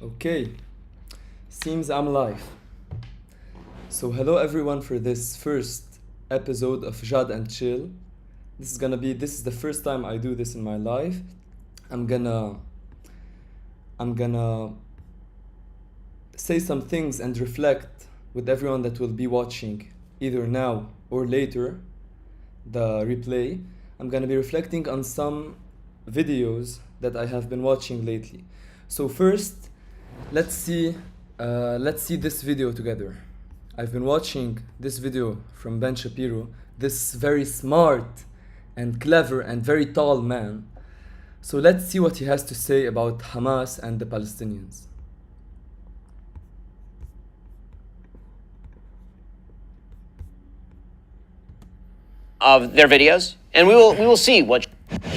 Okay, seems I'm live. So hello everyone for this first episode of Jad and Chill. This is the first time I do this in my life. I'm gonna say some things and reflect with everyone that will be watching either now or later the replay. I'm gonna be reflecting on some videos that I have been watching lately. So first, let's see this video together. I've been watching this video from Ben Shapiro, this very smart and clever and very tall man. So let's see what he has to say about Hamas and the Palestinians. Of their videos, and we will see what.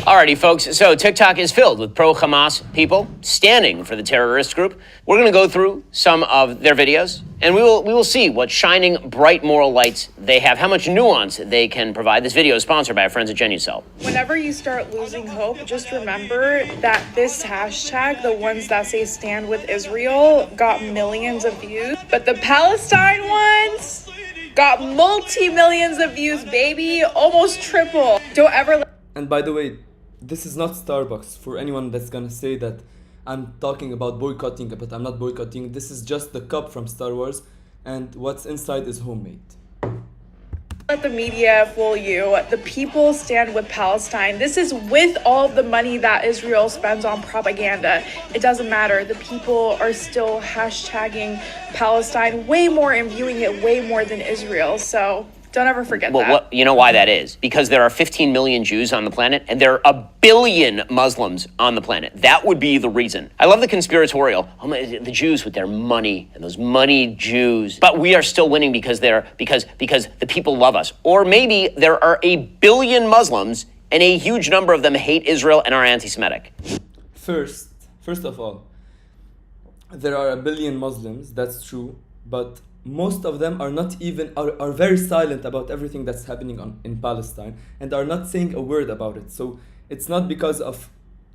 Alrighty, folks. So TikTok is filled with pro-Hamas people standing for the terrorist group. We're going to go through some of their videos, and we will see what shining bright moral lights they have, how much nuance they can provide. This video is sponsored by our friends at Genucel. Whenever you start losing hope, just remember that this hashtag, the ones that say stand with Israel, got millions of views, but the Palestine ones got multi-millions of views, baby, almost triple. Don't ever. And by the way, this is not Starbucks. For anyone that's gonna say that I'm talking about boycotting, but I'm not boycotting. This is just the cup from Star Wars, and what's inside is homemade. Let the media fool you. The people stand with Palestine. This is with all the money that Israel spends on propaganda. It doesn't matter. The people are still hashtagging Palestine way more and viewing it way more than Israel. So don't ever forget that. You know why that is? Because there are 15 million Jews on the planet, and there are a billion Muslims on the planet. That would be the reason. I love the conspiratorial. Oh my, the Jews with their money and those money Jews. But we are still winning because the people love us. Or maybe there are a billion Muslims, and a huge number of them hate Israel and are anti-Semitic. First of all, there are a billion Muslims. That's true, but most of them are very silent about everything that's happening in Palestine and are not saying a word about it. So it's not because of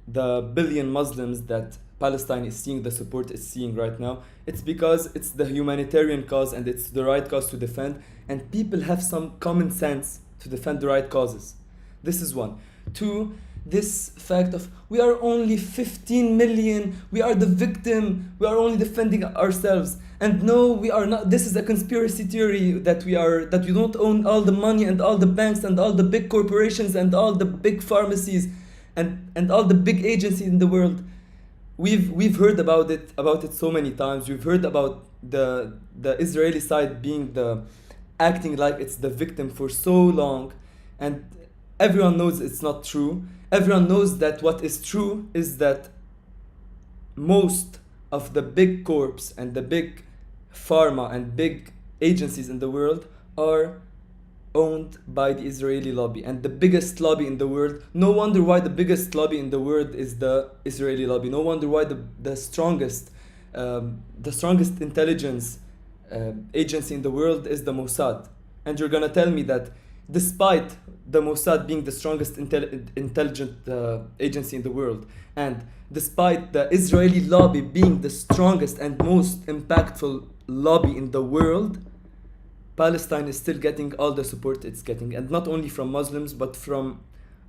the billion Muslims that Palestine is seeing the support it's seeing right now. It's because it's the humanitarian cause and it's the right cause to defend, and people have some common sense to defend the right causes. This is one. Two, this fact of we are only 15 million, we are the victim, we are only defending ourselves. And no, we are not. This is a conspiracy theory that we don't own all the money and all the banks and all the big corporations and all the big pharmacies and all the big agencies in the world. We've heard about it so many times. We've heard about the Israeli side acting like it's the victim for so long, and everyone knows it's not true. Everyone knows that what is true is that most of the big corps and the big pharma and big agencies in the world are owned by the Israeli lobby, and the biggest lobby in the world. No wonder why the biggest lobby in the world is the Israeli lobby. No wonder why the strongest intelligence agency in the world is the Mossad. And you're gonna tell me that despite the Mossad being the strongest intelligent agency in the world, and despite the Israeli lobby being the strongest and most impactful lobby in the world, Palestine is still getting all the support it's getting, and not only from Muslims, but from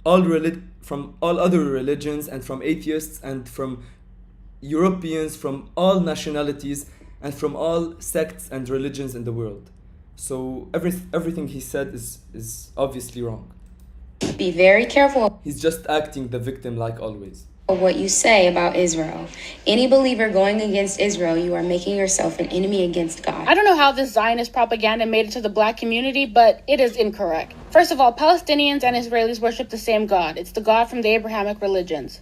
all other religions, and from atheists, and from Europeans, from all nationalities, and from all sects and religions in the world. So everything he said is obviously wrong. Be very careful. He's just acting the victim like always. What you say about Israel. Any believer going against Israel, you are making yourself an enemy against God. I don't know how this Zionist propaganda made it to the black community, but it is incorrect. First of all, Palestinians and Israelis worship the same God. It's the God from the Abrahamic religions.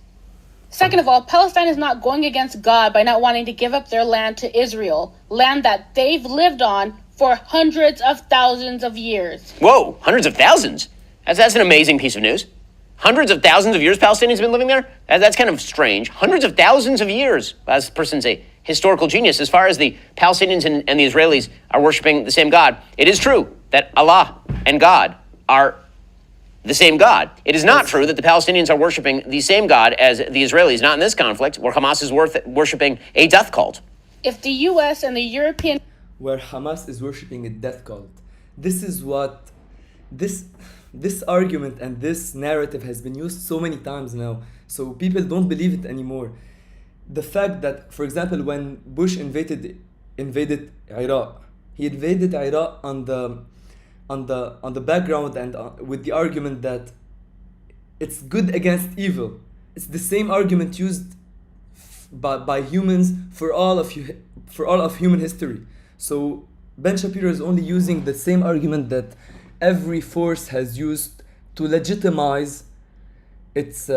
Second of all, Palestine is not going against God by not wanting to give up their land to Israel, land that they've lived on for hundreds of thousands of years. Whoa, hundreds of thousands? That's an amazing piece of news. Hundreds of thousands of years Palestinians have been living there? That's kind of strange. Hundreds of thousands of years. This person's a historical genius. As far as the Palestinians and the Israelis are worshiping the same God, it is true that Allah and God are the same God. It is not true that the Palestinians are worshiping the same God as the Israelis, not in this conflict, where Hamas is worshiping a death cult. If the US and the European Where Hamas is worshipping a death cult. This is what this argument and this narrative has been used so many times now, so people don't believe it anymore. The fact that, for example, when Bush invaded Iraq, he invaded Iraq on the background and with the argument that it's good against evil. It's the same argument used by humans for all of human history. So Ben Shapiro is only using the same argument that every force has used to legitimize its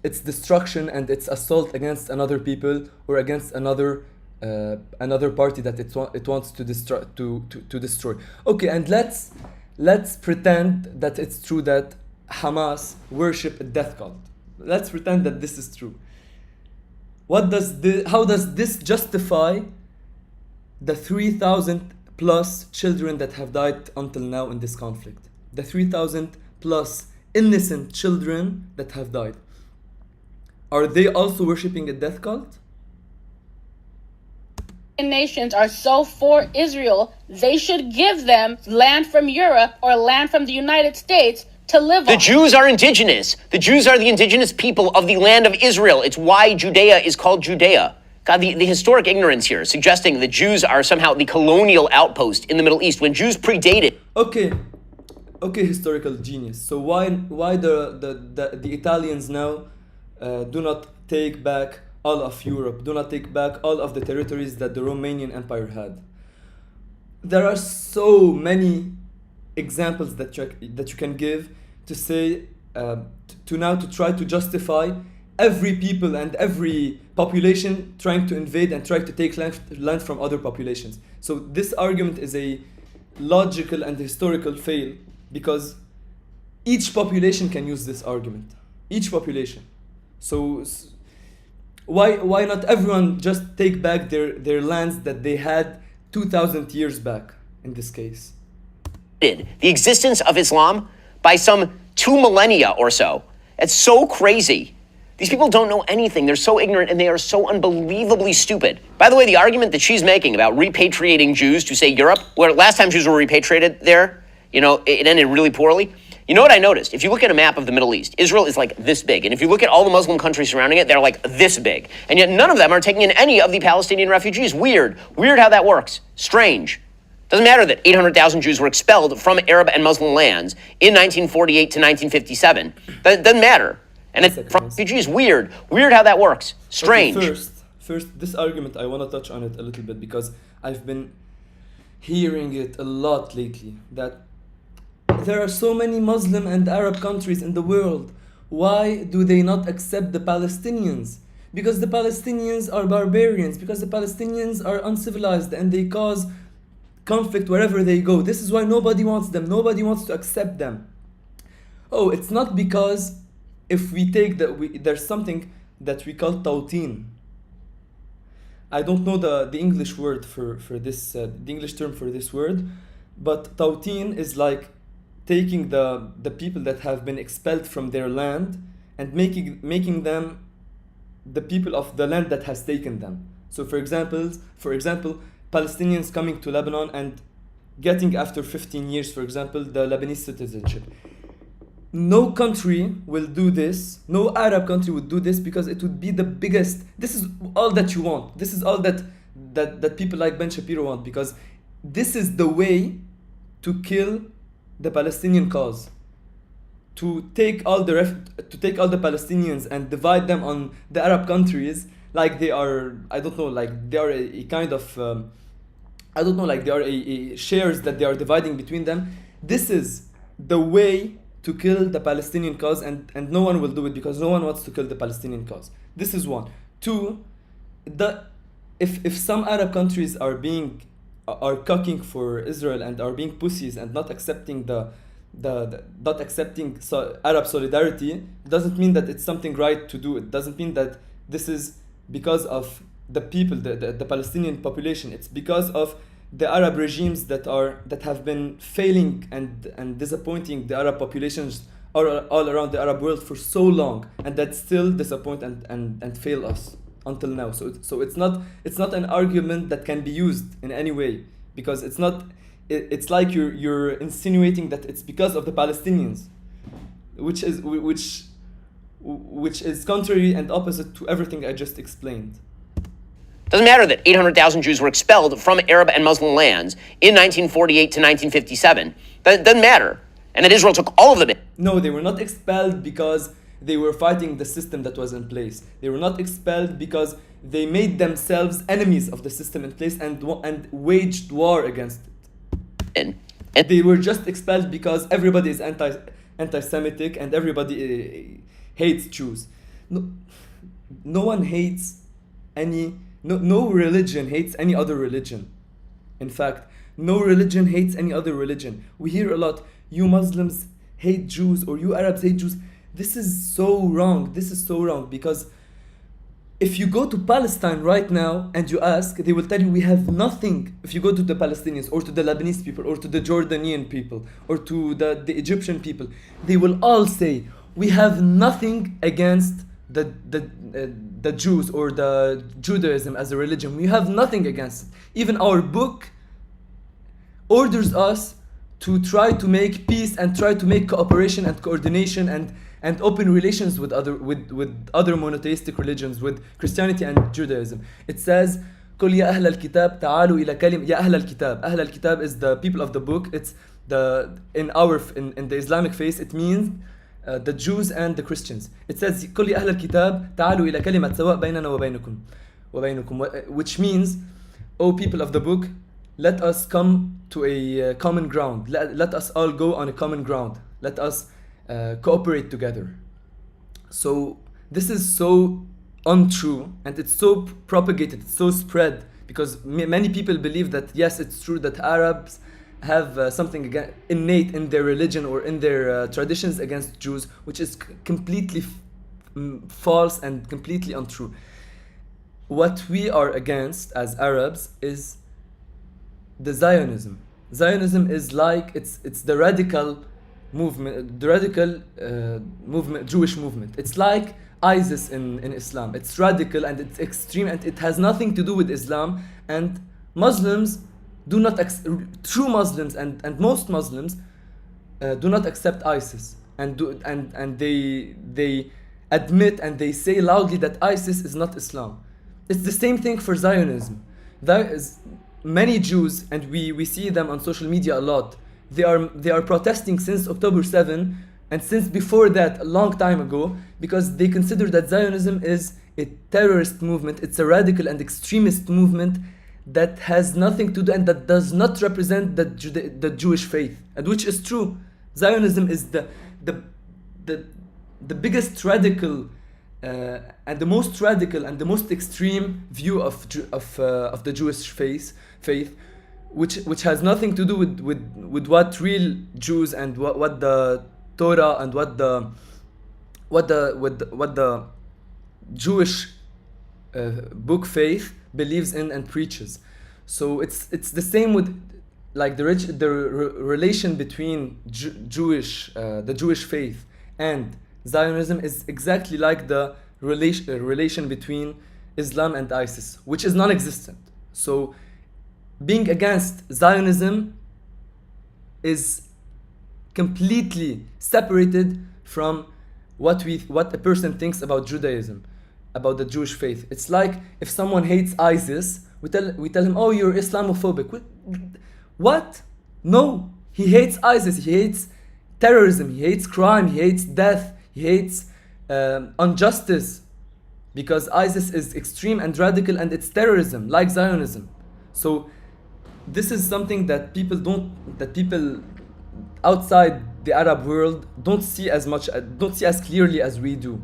destruction and its assault against another people or against another party that it wants to destroy. Okay, and let's pretend that it's true that Hamas worship a death cult. Let's pretend that this is true. How does this justify the 3,000 plus children that have died until now in this conflict? The 3,000 plus innocent children that have died. Are they also worshipping a death cult? nations are so for Israel, they should give them land from Europe or land from the United States to live The on. Jews are indigenous. The Jews are the indigenous people of the land of Israel. It's why Judea is called Judea. God, the historic ignorance here, suggesting the Jews are somehow the colonial outpost in the Middle East when Jews predated. Okay, historical genius. So why the Italians now do not take back all of Europe, do not take back all of the territories that the Romanian Empire had? There are so many examples that you can give to say to try to justify every people and every population trying to invade and try to take land from other populations. So this argument is a logical and historical fail, because each population can use this argument. Each population. So why not everyone just take back their lands that they had 2,000 years back in this case? The existence of Islam by some 2 millennia or so. It's so crazy. These people don't know anything. They're so ignorant and they are so unbelievably stupid. By the way, the argument that she's making about repatriating Jews to, say, Europe, where last time Jews were repatriated there, it ended really poorly. You know what I noticed? If you look at a map of the Middle East, Israel is like this big. And if you look at all the Muslim countries surrounding it, they're like this big. And yet none of them are taking in any of the Palestinian refugees. Weird how that works. Strange. Doesn't matter that 800,000 Jews were expelled from Arab and Muslim lands in 1948 to 1957. That doesn't matter. And it's from refugees. Weird how that works. Strange. Okay, first, this argument, I want to touch on it a little bit because I've been hearing it a lot lately, that there are so many Muslim and Arab countries in the world. Why do they not accept the Palestinians? Because the Palestinians are barbarians, because the Palestinians are uncivilized and they cause conflict wherever they go. This is why nobody wants them. Nobody wants to accept them. Oh, it's not because if we take there's something that we call tawteen. I don't know the English word for this, the English term for this word, but tawteen is like taking the people that have been expelled from their land and making them the people of the land that has taken them. So for example, Palestinians coming to Lebanon and getting, after 15 years, for example, the Lebanese citizenship. No country will do this, no Arab country would do this, because it would be the biggest. This is all that you want. This is all that people like Ben Shapiro want, because this is the way to kill the Palestinian cause. To take all the Palestinians and divide them on the Arab countries like they are, I don't know, like they are a kind of, I don't know, like they are a shares that they are dividing between them. This is the way to kill the Palestinian cause, and no one will do it because no one wants to kill the Palestinian cause. This is one. Two, if some Arab countries are cocking for Israel and are being pussies and not accepting Arab solidarity, doesn't mean that it's something right to do. It doesn't mean that this is because of the people, the Palestinian population. It's because of the Arab regimes that have been failing and disappointing the Arab populations all around the Arab world for so long, and that still disappoint and fail us until now. So it's not an argument that can be used in any way, because it's not. It's like you're insinuating that it's because of the Palestinians, which is contrary and opposite to everything I just explained. Doesn't matter that 800,000 Jews were expelled from Arab and Muslim lands in 1948 to 1957. That doesn't matter. And that Israel took all of them in. No, they were not expelled because they were fighting the system that was in place. They were not expelled because they made themselves enemies of the system in place and waged war against it. And they were just expelled because everybody is anti-Semitic and everybody hates Jews. No one hates any. No religion hates any other religion. In fact, no religion hates any other religion. We hear a lot, you Muslims hate Jews or you Arabs hate Jews. This is so wrong. This is so wrong, because if you go to Palestine right now and you ask, they will tell you we have nothing. If you go to the Palestinians or to the Lebanese people or to the Jordanian people or to the Egyptian people, they will all say we have nothing against the Jews or the Judaism as a religion. We have nothing against it. Even our book orders us to try to make peace and try to make cooperation and coordination and open relations with other monotheistic religions, with Christianity and Judaism. It says, قل يا أهل الكتاب تعالوا إلى كلمة. يا أهل الكتاب. أهل الكتاب is the people of the book. It's in the Islamic faith it means the Jews and the Christians. It says قل يا أهل الكتاب تعالوا إلى كلمة سواء بيننا وبينكم, which means, O people of the book, let us come to a common ground. Let us all go on a common ground. Let us cooperate together. So this is so untrue, and it's so propagated, it's so spread, because many people believe that yes, it's true that Arabs have something innate in their religion or in their traditions against Jews, which is completely false and completely untrue. What we are against as Arabs is the Zionism. Zionism is like it's the radical movement, Jewish movement. It's like ISIS in Islam. It's radical and it's extreme and it has nothing to do with Islam. And Muslims do not true Muslims and most Muslims do not accept ISIS and they admit and they say loudly that ISIS is not Islam. It's the same thing for Zionism. There is many Jews, and we see them on social media a lot. They are protesting since October 7 and since before that, a long time ago, because they consider that Zionism is a terrorist movement. It's a radical and extremist movement that has nothing to do and that does not represent the Jewish faith, and which is true. Zionism is the biggest radical and the most radical and the most extreme view of the Jewish faith, which has nothing to do with what real Jews and what the Torah and what the Jewish book faith believes in and preaches. So it's the same with like the relation between the Jewish faith and Zionism is exactly like the relation between Islam and ISIS, which is non-existent. So being against Zionism is completely separated from what a person thinks about Judaism, about the Jewish faith. It's like if someone hates ISIS, we tell him, oh, you're Islamophobic. What? No, he hates ISIS, he hates terrorism, he hates crime, he hates death, he hates injustice, because ISIS is extreme and radical and it's terrorism, like Zionism. So this is something that people outside the Arab world don't see as clearly as we do.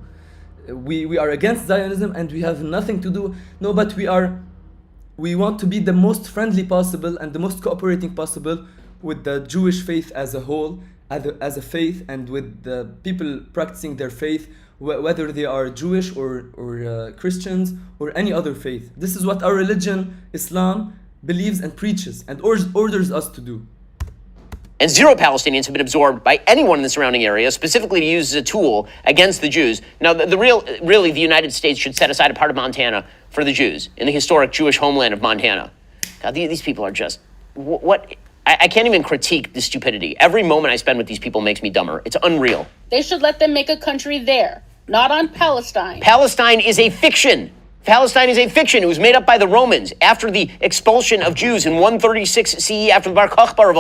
We are against Zionism and we have nothing to do. No, but we want to be the most friendly possible and the most cooperating possible with the Jewish faith as a whole, as a faith, and with the people practicing their faith, whether they are Jewish or Christians or any other faith. This is what our religion, Islam, believes and preaches and orders us to do. And 0 Palestinians have been absorbed by anyone in the surrounding area, specifically to use as a tool against the Jews. Now, really, the United States should set aside a part of Montana for the Jews in the historic Jewish homeland of Montana. God, these people are just, what? I can't even critique the stupidity. Every moment I spend with these people makes me dumber. It's unreal. They should let them make a country there, not on Palestine. Palestine is a fiction. Palestine is a fiction. It was made up by the Romans after the expulsion of Jews in 136 CE after the Bar Kokhba revolt.